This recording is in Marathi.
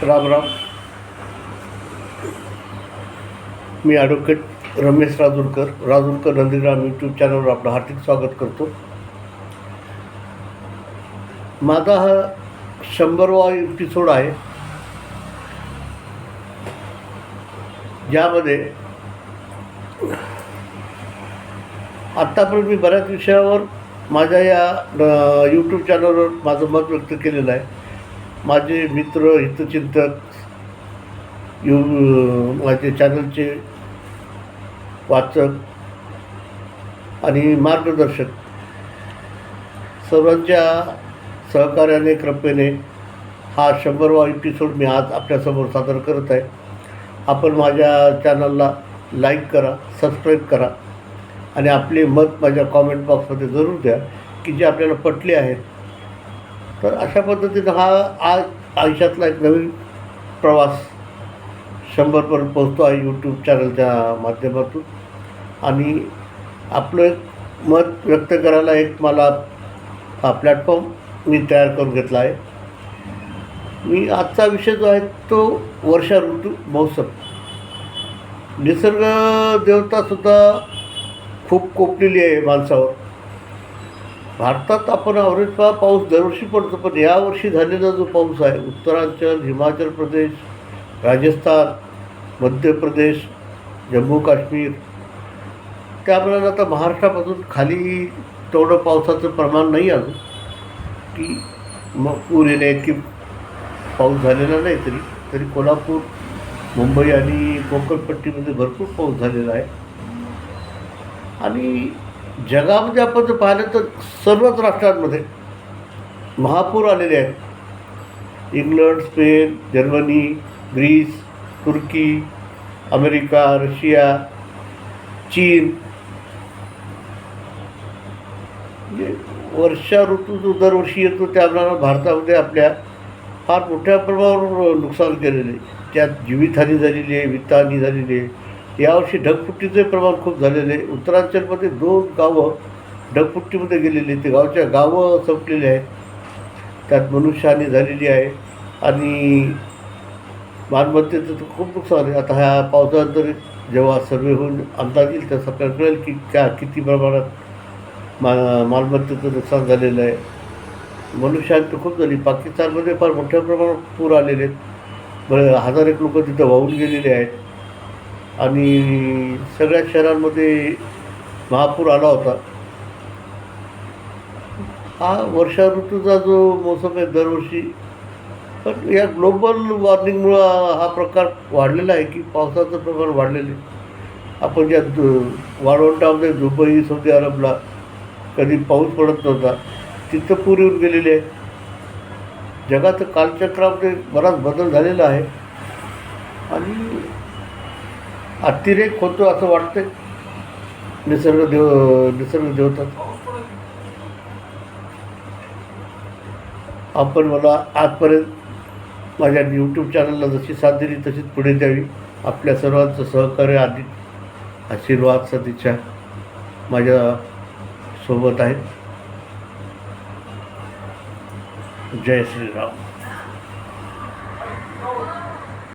राम राम. मी ॲडव्होकेट रमेश राजूरकर नंदीग्राम यूट्यूब चॅनलवर आपलं हार्दिक स्वागत करतो. माझा हा 100वा एपिसोड आहे, ज्यामध्ये आत्तापर्यंत मी बऱ्याच विषयावर माझ्या या यूट्यूब चॅनलवर माझं मत व्यक्त केलेलं आहे. माझे मित्र, हितचिंतक, माझे चॅनलचे वाचक आणि मार्गदर्शक सर्वांच्या सहकार्याने, कृपेने हा 100वा एपिसोड मी आज आपल्यासमोर सादर करत आहे. आपण माझ्या चॅनलला लाईक करा, सबस्क्राईब करा आणि आपले मत माझ्या कॉमेंट बॉक्समध्ये जरूर द्या की जे आपल्याला पटले आहेत. तर अशा पद्धतीनं हा आज आयुष्यातला एक नवीन प्रवास 100पर्यंत पोहोचतो आहे यूट्यूब चॅनलच्या माध्यमातून. आणि आपलं एक मत व्यक्त करायला एक मला हा प्लॅटफॉर्म मी तयार करून घेतला आहे. मी आजचा विषय जो आहे तो वर्षा ऋतू महोत्सव. निसर्ग देवतासुद्धा खूप कोपलेली आहे माणसावर. भारतात आपण ॲव्हरेज पाऊस दरवर्षी पडतो, पण यावर्षी झालेला जो पाऊस आहे उत्तरांचल, हिमाचल प्रदेश, राजस्थान, मध्य प्रदेश, जम्मू काश्मीर, त्यामुळे आता महाराष्ट्रापासून खाली तेवढं पावसाचं प्रमाण नाही अजून की मग पूर येण्या इतकी पाऊस झालेला नाही. तरी कोल्हापूर, मुंबई आणि कोकणपट्टीमध्ये भरपूर पाऊस झालेला आहे. आणि जगामध्ये आपण जर पाहिलं तर सर्वच राष्ट्रांमध्ये महापूर आलेले आहेत. इंग्लंड, स्पेन, जर्मनी, ग्रीस, तुर्की, अमेरिका, रशिया, चीन. म्हणजे वर्षा ऋतू जो दरवर्षी येतो त्याप्रमाणे भारतामध्ये आपल्या फार मोठ्या प्रमाणावर नुकसान केलेले आहे. त्यात जीवितहानी झालेली आहे, वित्तहानी झालेली आहे. यावर्षी ढगफुटीचे प्रमाण खूप झालेले आहे. उत्तरांचलमध्ये 2 गावं ढगफुटीमध्ये गेलेली, ते गावं संपलेली आहेत. त्यात मनुष्यहानी झालेली आहे आणि मालमत्तेचं तर खूप नुकसान आहे. आता ह्या पावसानंतर जेव्हा सर्वे होऊन अंदाज येईल त्यास आपल्याला कळेल की किती प्रमाणात मालमत्तेचं नुकसान झालेलं आहे. मनुष्यहानी तर खूप झाली. पाकिस्तानमध्ये फार मोठ्या प्रमाणात पूर आलेले आहेत. बरं 1000 एक लोक तिथं वाहून गेलेले आहेत आणि सगळ्या शहरांमध्ये महापूर आला होता. हा वर्षा ऋतूचा जो मोसम आहे दरवर्षी, पण या ग्लोबल वॉर्मिंगमुळं हा प्रकार वाढलेला आहे की पावसाचं प्रमाण वाढलेलं आहे. आपण ज्या वाळवंटामध्ये दुबई, सौदी अरबला कधी पाऊस पडत नव्हता, तिथं पूर येऊन गेलेले आहे. जगाचं कालचक्रामध्ये बराच बदल झालेला आहे आणि अतिरेक होतो असं वाटतं निसर्ग देवतात. आपण मला आजपर्यंत माझ्या यूट्यूब चॅनलला जशी साथ दिली तशीच पुढे द्यावी. आपल्या सर्वांचं सहकार्य, अधिक आशीर्वाद, सदिच्छा माझ्या सोबत आहेत. जय श्रीराम.